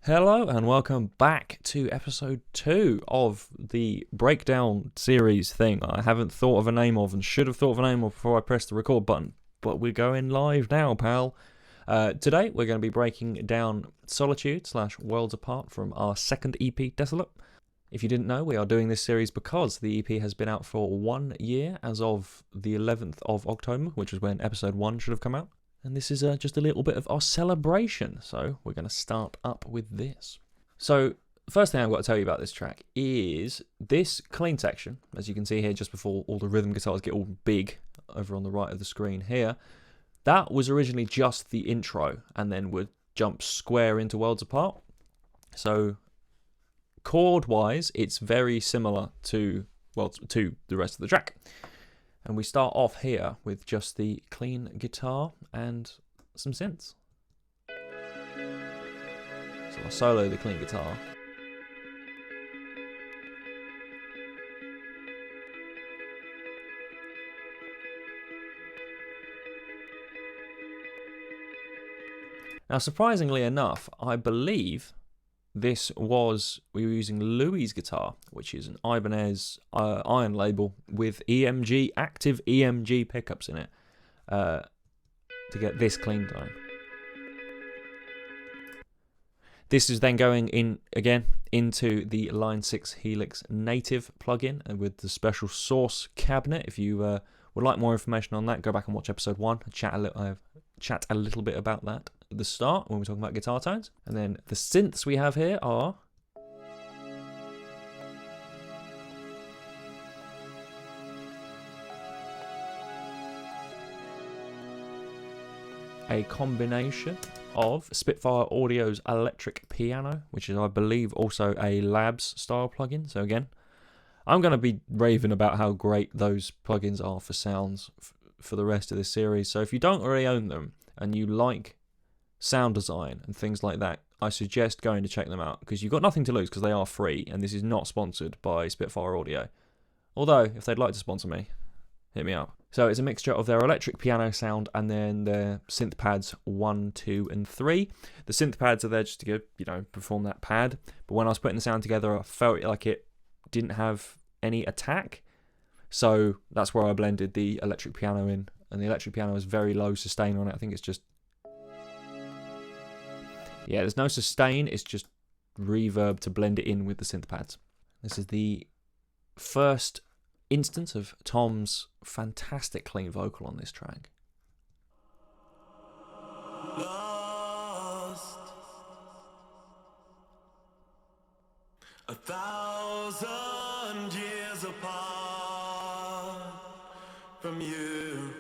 Hello and welcome back to episode 2 of the breakdown series thing I haven't thought of a name of and should have thought of a name of before I pressed the record button, but we're going live now, pal. Today we're going to be breaking down Solitude / Worlds Apart from our second EP, Desolate. If you didn't know, we are doing this series because the EP has been out for 1 year as of the 11th of October, which is when episode 1 should have come out. And this is just a little bit of our celebration. So we're going to start up with this. So first thing I've got to tell you about this track is this clean section, as you can see here just before all the rhythm guitars get all big over on the right of the screen here. That was originally just the intro and then would jump square into Worlds Apart. So chord-wise, it's very similar to the rest of the track. And we start off here with just the clean guitar and some synths. So I'll solo the clean guitar. Now, surprisingly enough, I believe we were using Louie's guitar, which is an Ibanez Iron label with active EMG pickups in it, to get this clean tone. This is then going in again into the Line 6 Helix native plugin and with the special source cabinet. If you would like more information on that, go back and watch episode 1. I chat a little bit about that at the start when we're talking about guitar tones. And then the synths we have here are a combination of Spitfire Audio's electric piano, which is, I believe, also a Labs style plugin. So again, I'm going to be raving about how great those plugins are for sounds for the rest of this series. So if you don't already own them and you like sound design and things like that, I suggest going to check them out because you've got nothing to lose because they are free and this is not sponsored by Spitfire Audio. Although, if they'd like to sponsor me, hit me up. So it's a mixture of their electric piano sound and then their synth pads 1, 2, and 3. The synth pads are there just to perform that pad. But when I was putting the sound together, I felt like it didn't have any attack. So that's where I blended the electric piano in. And the electric piano is very low sustain on it. I think it's just... yeah, there's no sustain. It's just reverb to blend it in with the synth pads. This is the first instance of Tom's fantastic clean vocal on this track. Lost 1,000 years apart from you.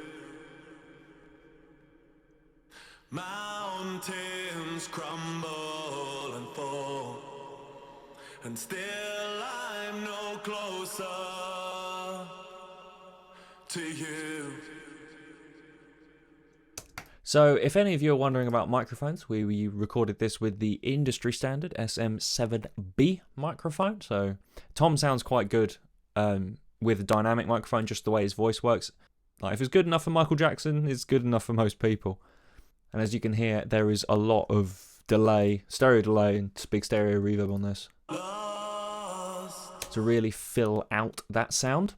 Mountains crumble and fall, and still I'm no closer to you. So if any of you are wondering about microphones, we recorded this with the industry standard SM7B microphone. So Tom sounds quite good with a dynamic microphone, just the way his voice works. Like if it's good enough for Michael Jackson, it's good enough for most people. And as you can hear, there is a lot of delay, stereo delay, and big stereo reverb on this to really fill out that sound,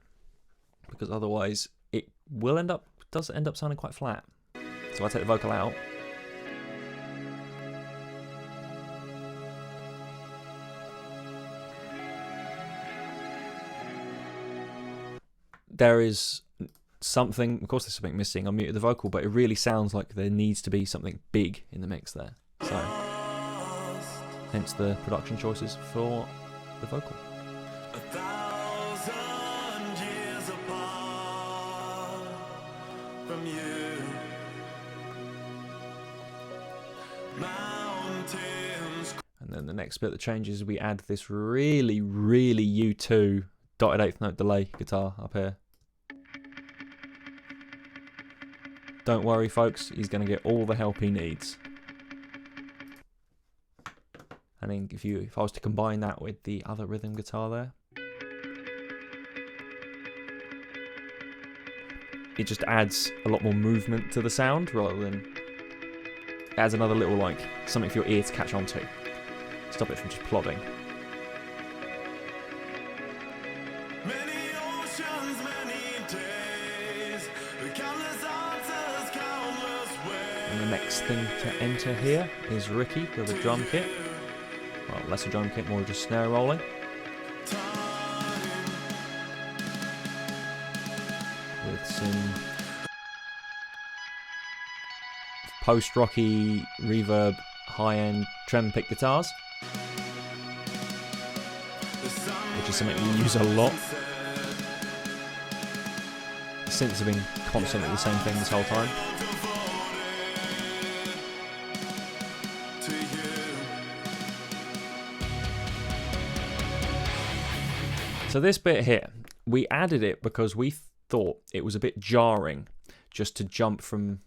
because otherwise it does end up sounding quite flat. So I take the vocal out. There is something, of course there's something missing. I muted the vocal, but it really sounds like there needs to be something big in the mix there. So, hence the production choices for the vocal. 1,000 years apart from you. Mountains. And then the next bit that changes, we add this really, really U2 dotted eighth note delay guitar up here. Don't worry, folks, he's going to get all the help he needs. I think if I was to combine that with the other rhythm guitar there, it just adds a lot more movement to the sound rather than... it adds another little, something for your ear to catch on to. stop it from just plodding. Many oceans, many days, countless answers, countless ways. And the next thing to enter here is Ricky with a drum kit. Well, less a drum kit, more just snare rolling. With some post-rocky reverb, high-end trem pick guitars, which is something we use a lot. The synths have been constantly the same thing this whole time. So this bit here, we added it because we thought it was a bit jarring just to jump from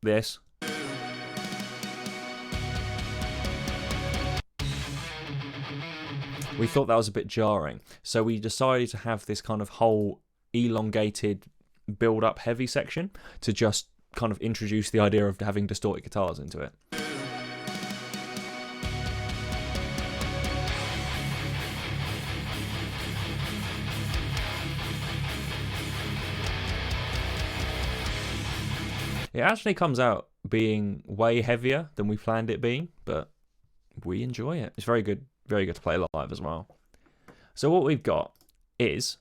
this we thought that was a bit jarring, so we decided to have this kind of whole elongated build up heavy section to just kind of introduce the idea of having distorted guitars into it. It actually comes out being way heavier than we planned it being, but we enjoy it. It's very good to play live as well. So what we've got is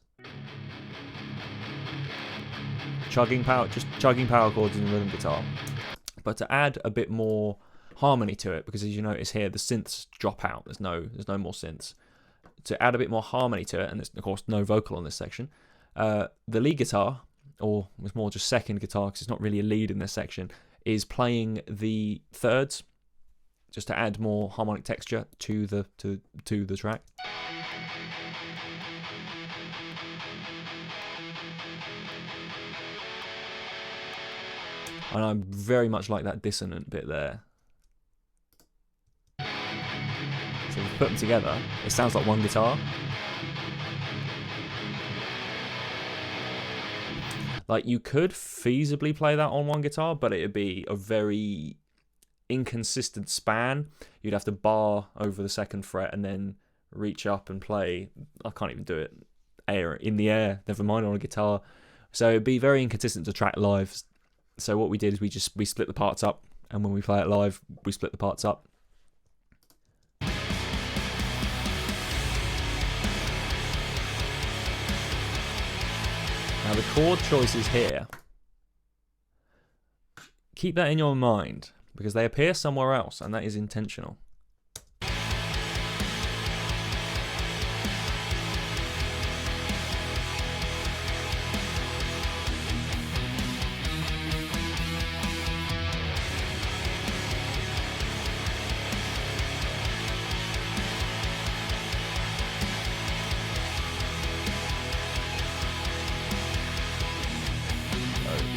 chugging power chords in the rhythm guitar, but to add a bit more harmony to it, because as you notice here, the synths drop out. There's no more synths. To add a bit more harmony to it, and there's of course no vocal on this section, the lead guitar, or it's more just second guitar because it's not really a lead in this section, is playing the thirds just to add more harmonic texture to the track. And I very much like that dissonant bit there. So if you put them together, it sounds like one guitar. Like, you could feasibly play that on one guitar, but it'd be a very inconsistent span. You'd have to bar over the second fret and then reach up and play. I can't even do it in the air, never mind on a guitar. So it'd be very inconsistent to track live. So what we did is we split the parts up, and when we play it live, we split the parts up. Now the chord choices here, keep that in your mind, because they appear somewhere else, and that is intentional.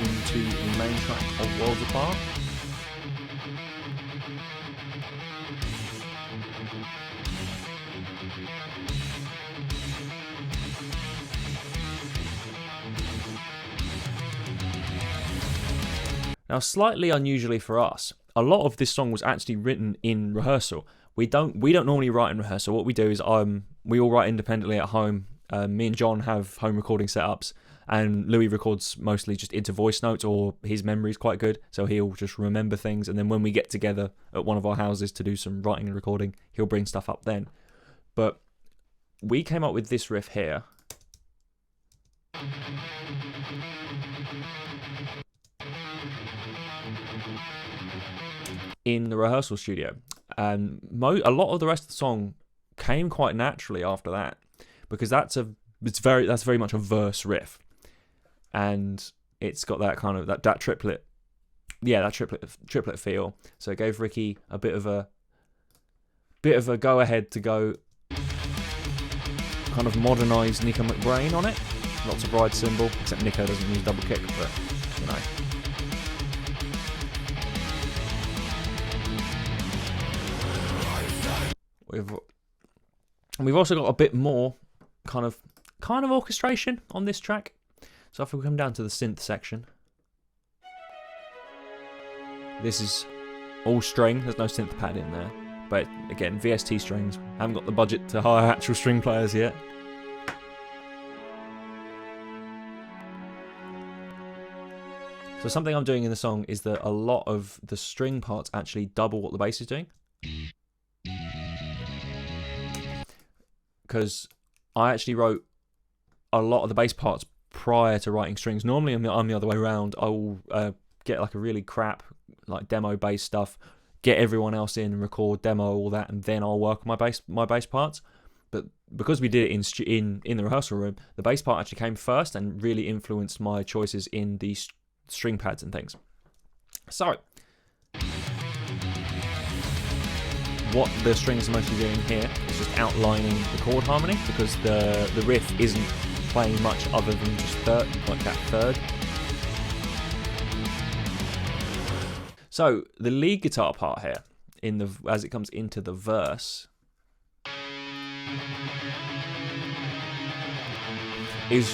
Into the main track of Worlds Apart. Now, slightly unusually for us, a lot of this song was actually written in rehearsal. We don't normally write in rehearsal. What we do is we all write independently at home. Me and John have home recording setups, and Louie records mostly just into voice notes, or his memory's quite good, so he'll just remember things, and then when we get together at one of our houses to do some writing and recording, he'll bring stuff up then. But we came up with this riff here. In the rehearsal studio, and a lot of the rest of the song came quite naturally after that, because that's very much a verse riff, and it's got that kind of that triplet feel. So it gave Ricky a bit of a go ahead to go kind of modernise Nico McBrain on it. Lots of ride cymbal, except Nico doesn't use double kick, but you know. We've also got a bit more kind of orchestration on this track. So if we come down to the synth section, this is all string. There's no synth pad in there, But again, VST strings. Haven't got the budget to hire actual string players yet. So something I'm doing in the song is that a lot of the string parts actually double what the bass is doing. Because I actually wrote a lot of the bass parts prior to writing strings. Normally I'm the other way around. I will get like a really crap like demo bass stuff, get everyone else in, record, demo, all that, and then I'll work on my bass parts. But because we did it in the rehearsal room, the bass part actually came first and really influenced my choices in the string pads and things. So, what the strings are mostly doing here is just outlining the chord harmony, because the riff isn't playing much other than just third, like that third. So the lead guitar part here, as it comes into the verse, is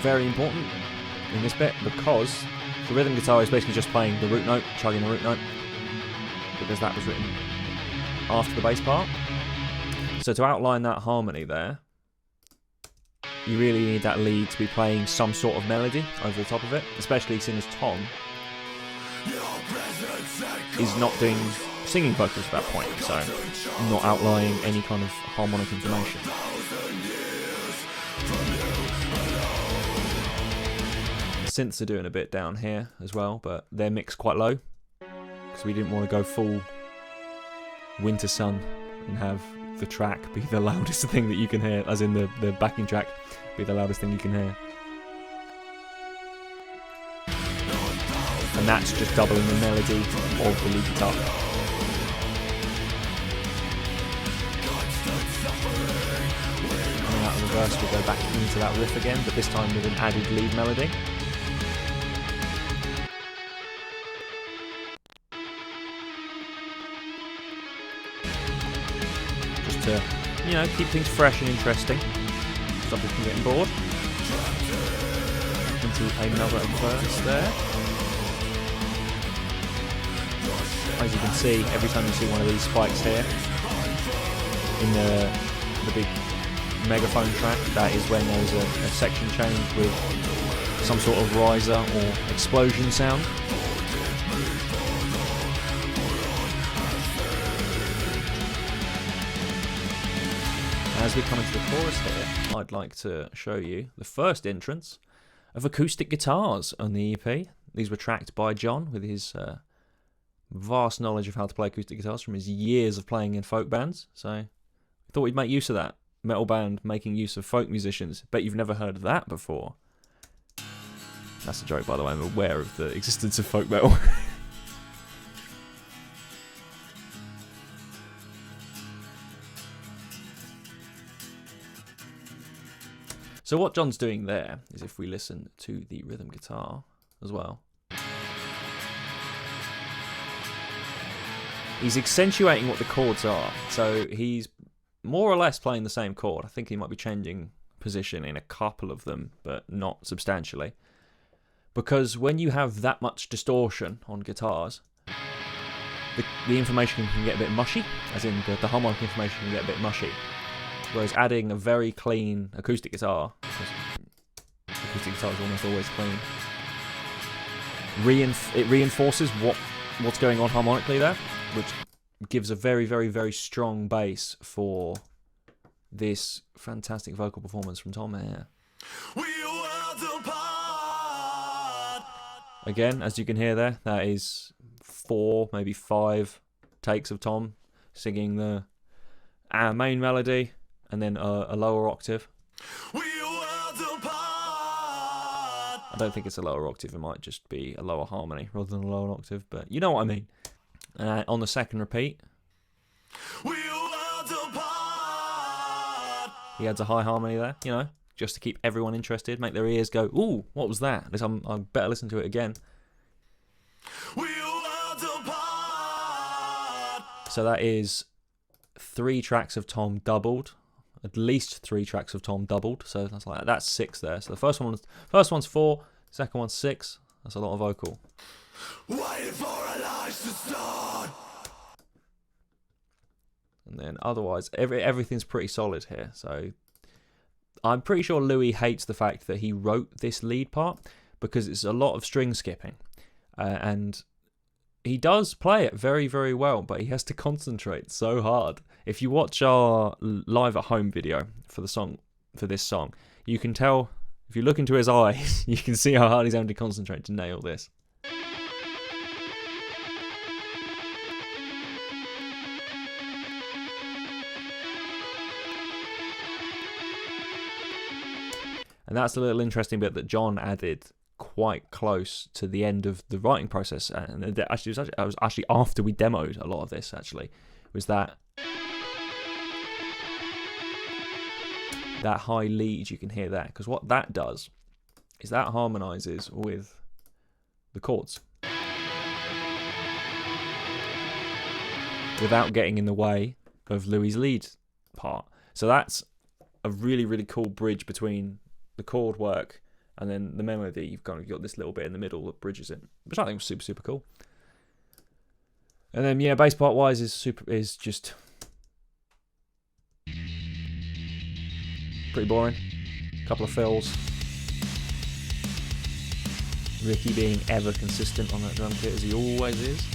very important in this bit, because the rhythm guitar is basically just playing the root note, chugging the root note, because that was written after the bass part. So to outline that harmony there, you really need that lead to be playing some sort of melody over the top of it, especially since Tom is not doing singing vocals at that point, so not outlining any kind of harmonic information. Synths are doing a bit down here as well, but they're mixed quite low because we didn't want to go full Winter Sun and have the track be the loudest thing that you can hear, as in the backing track be the loudest thing you can hear. And that's just doubling the melody of the lead guitar. Coming out of the verse, we'll go back into that riff again, but this time with an added lead melody. Just to, keep things fresh and interesting. Stop us from getting bored. Into another verse there. As you can see, every time you see one of these spikes here in the big megaphone track, that is when there's a section change with some sort of riser or explosion sound. As we come into the chorus here, I'd like to show you the first entrance of acoustic guitars on the EP. These were tracked by John with his vast knowledge of how to play acoustic guitars from his years of playing in folk bands. So I thought we'd make use of that. Metal band making use of folk musicians. Bet you've never heard of that before. That's a joke, by the way. I'm aware of the existence of folk metal. So what John's doing there is, if we listen to the rhythm guitar as well, he's accentuating what the chords are. So he's more or less playing the same chord. I think he might be changing position in a couple of them, but not substantially. Because when you have that much distortion on guitars, the information can get a bit mushy, as in the harmonic information can get a bit mushy. Whereas adding a very clean acoustic guitar, because acoustic guitar is almost always clean, it reinforces what's going on harmonically there, which gives a very, very, very strong bass for this fantastic vocal performance from Tom here. Again, as you can hear there, that is 4, maybe 5 takes of Tom singing the main melody and then a lower octave. I don't think it's a lower octave, it might just be a lower harmony rather than a lower octave, but you know what I mean. On the second repeat, he adds a high harmony there, just to keep everyone interested, make their ears go, ooh, what was that? I better listen to it again. So that is 3 tracks of Tom doubled, at least 3 tracks of Tom doubled. So that's 6 there. So the first one's 4, second one's 6. That's a lot of vocal. Waiting for a life to start. And then otherwise, everything's pretty solid here. So I'm pretty sure Louie hates the fact that he wrote this lead part because it's a lot of string skipping. And he does play it very, very well, but he has to concentrate so hard. If you watch our live at home video for this song, you can tell, if you look into his eyes, you can see how hard he's having to concentrate to nail this. And that's a little interesting bit that John added quite close to the end of the writing process. And it was actually after we demoed a lot of this, actually, was that high lead, you can hear that. Because what that does is that harmonizes with the chords without getting in the way of Louie's lead part. So that's a really, really cool bridge between the chord work and then the melody. You've got this little bit in the middle that bridges it, which I think was super, super cool. And then yeah, bass part wise is just pretty boring. A couple of fills. Ricky being ever consistent on that drum kit as he always is.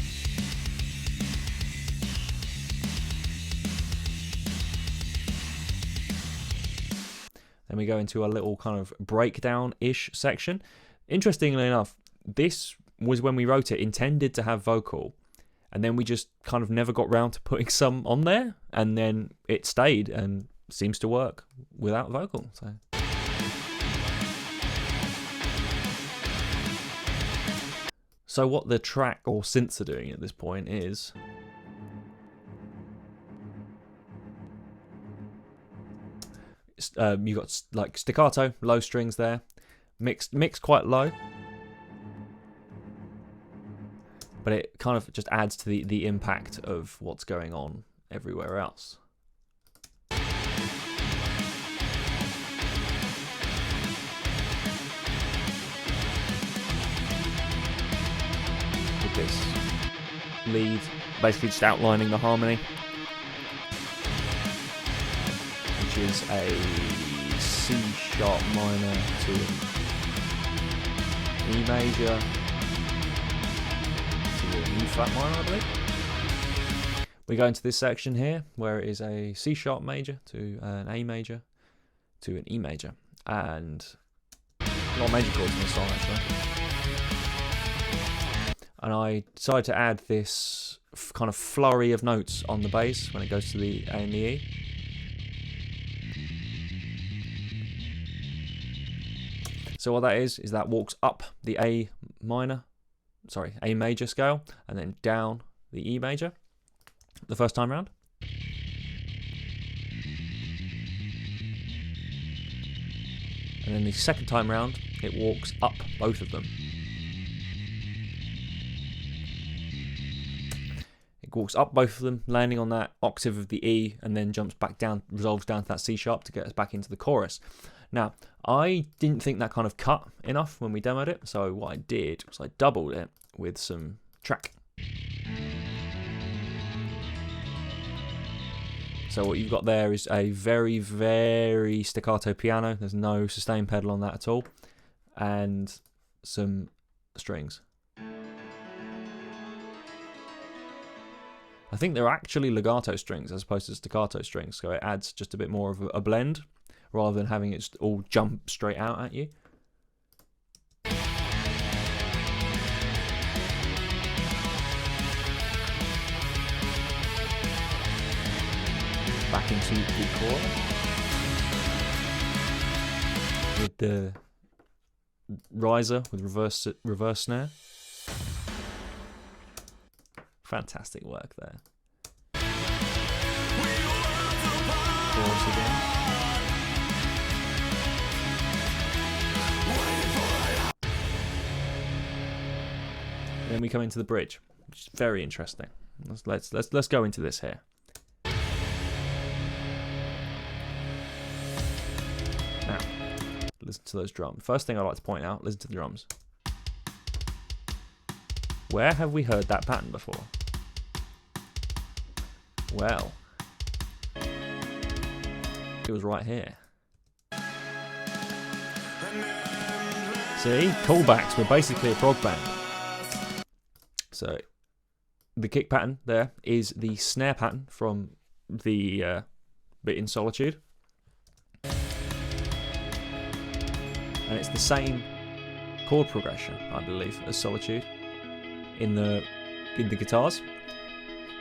Then we go into a little kind of breakdown-ish section. Interestingly enough, this was when we wrote it intended to have vocal, and then we just kind of never got round to putting some on there, and then it stayed and seems to work without vocal. So what the track or synths are doing at this point is you got like staccato, low strings there, mixed quite low, but it kind of just adds to the impact of what's going on everywhere else. With this lead basically just outlining the harmony, which is a C sharp minor to an E major to an E flat minor, I believe. We go into this section here where it is a C sharp major to an A major to an E major, and a lot of major chords in this song actually. And I decided to add this kind of flurry of notes on the bass when it goes to the A and the E. So what that is that walks up the A major scale and then down the E major the first time round. And then the second time round, it walks up both of them. It walks up both of them, landing on that octave of the E, and then jumps back down, resolves down to that C sharp to get us back into the chorus. Now, I didn't think that kind of cut enough when we demoed it, so what I did was I doubled it with some track. So what you've got there is a very, very staccato piano. There's no sustain pedal on that at all. And some strings. I think they're actually legato strings as opposed to staccato strings, so it adds just a bit more of a blend rather than having it all jump straight out at you. Back into the chord with the riser with reverse snare. Fantastic work there. Chorus again. Then we come into the bridge, which is very interesting. Let's go into this here. Now, listen to those drums. First thing I'd like to point out, listen to the drums. Where have we heard that pattern before? Well, It was right here. See? Callbacks. We're basically a prog band. So, the kick pattern there is the snare pattern from the bit in Solitude. And it's the same chord progression, I believe, as Solitude in the guitars.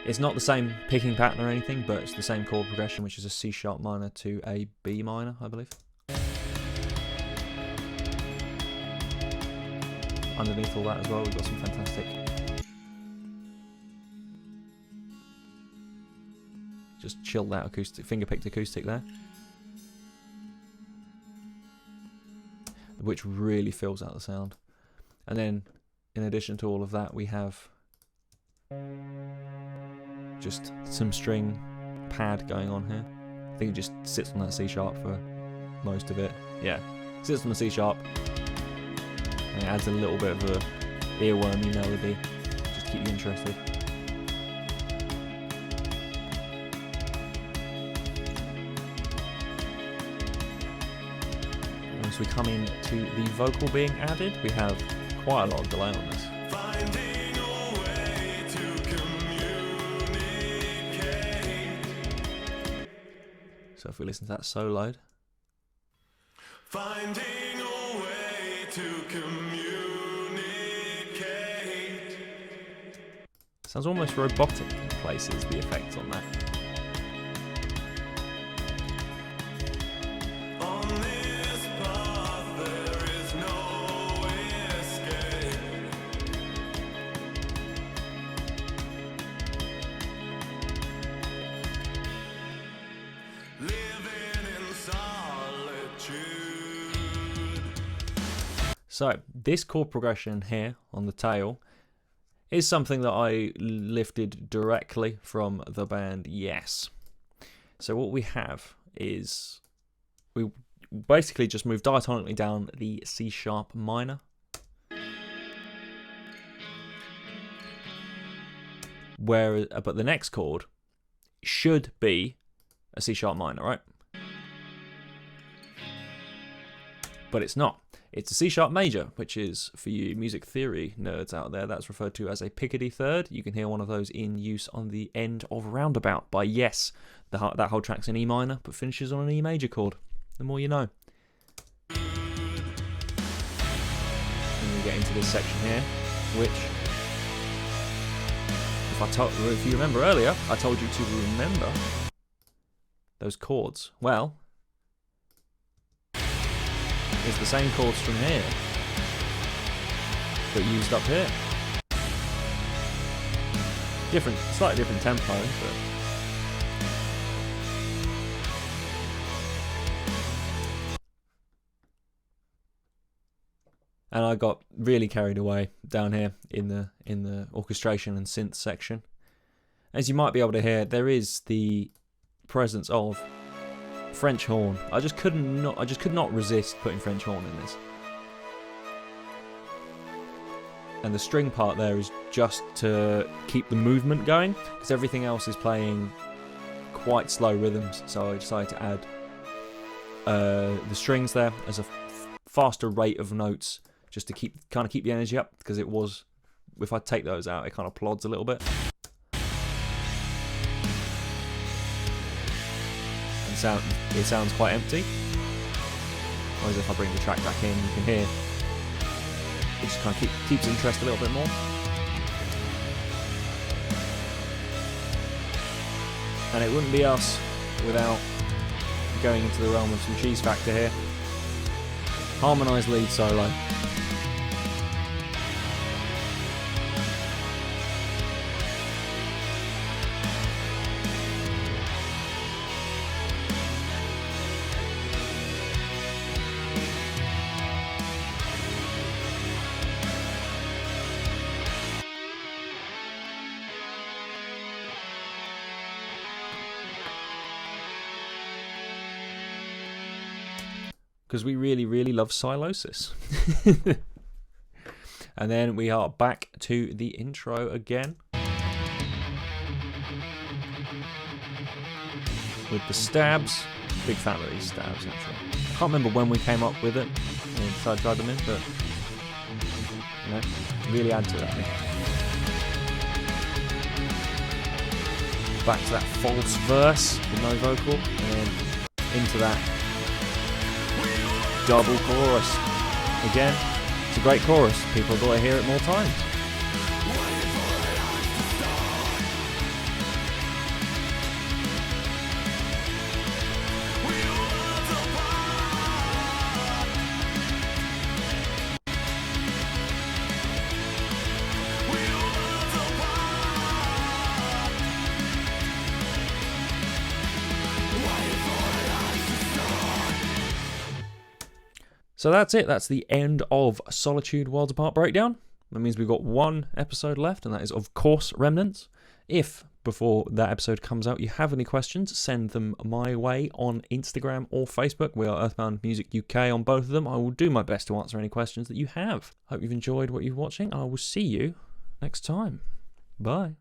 It's not the same picking pattern or anything, but it's the same chord progression, which is a C sharp minor to a B minor, I believe. Underneath all that as well, we've got some fantastic, just chilled out acoustic, finger picked acoustic there, which really fills out the sound. And then, in addition to all of that, we have just some string pad going on here. I think it just sits on that C sharp for most of it. Yeah, sits on the C sharp, and it adds a little bit of a earwormy melody, just keep you interested. As we come into the vocal being added, we have quite a lot of delay on this. Finding a way to communicate. So if we listen to that soloed, Finding a way to communicate. sounds almost robotic in places, the effects on that. On this path there is no escape. Living in solitude. So this chord progression here on the tail is something that I lifted directly from the band Yes. So what we have is we basically just move diatonically down the C sharp minor, but the next chord should be a C sharp minor, right? But it's not. It's a C sharp major, which is, for you music theory nerds out there, that's referred to as a Picardy third. You can hear one of those in use on the end of Roundabout by Yes. That whole track's in E minor, but finishes on an E major chord. The more you know. And we get into this section here, which, if you remember earlier, I told you to remember those chords. Well, it's the same chords from here, but used up here. Slightly different tempo, but and I got really carried away down here in the orchestration and synth section. As you might be able to hear, there is the presence of French horn. I just could not resist putting French horn in this. And the string part there is just to keep the movement going, because everything else is playing quite slow rhythms. So I decided to add the strings there as a faster rate of notes, just to keep the energy up, because it was, if I take those out, it kind of plods a little bit. It sounds quite empty. Whereas if I bring the track back in, you can hear it just kind of keeps interest a little bit more. And it wouldn't be us without going into the realm of some cheese factor here. Harmonised lead solo. Because we really, really love Silosis. And then we are back to the intro again, with the stabs Big fan of these stabs, actually. I can't remember when we came up with it and tried them in, but you know, really add to it, I think. Back to that false verse with no vocal, and then into that double chorus. Again, it's a great chorus. People got to hear it more times. So that's it. That's the end of Solitude Worlds Apart Breakdown. That means we've got one episode left, and that is, of course, Remnants. If, before that episode comes out, you have any questions, send them my way on Instagram or Facebook. We are Earthbound Music UK on both of them. I will do my best to answer any questions that you have. Hope you've enjoyed what you're watching, and I will see you next time. Bye.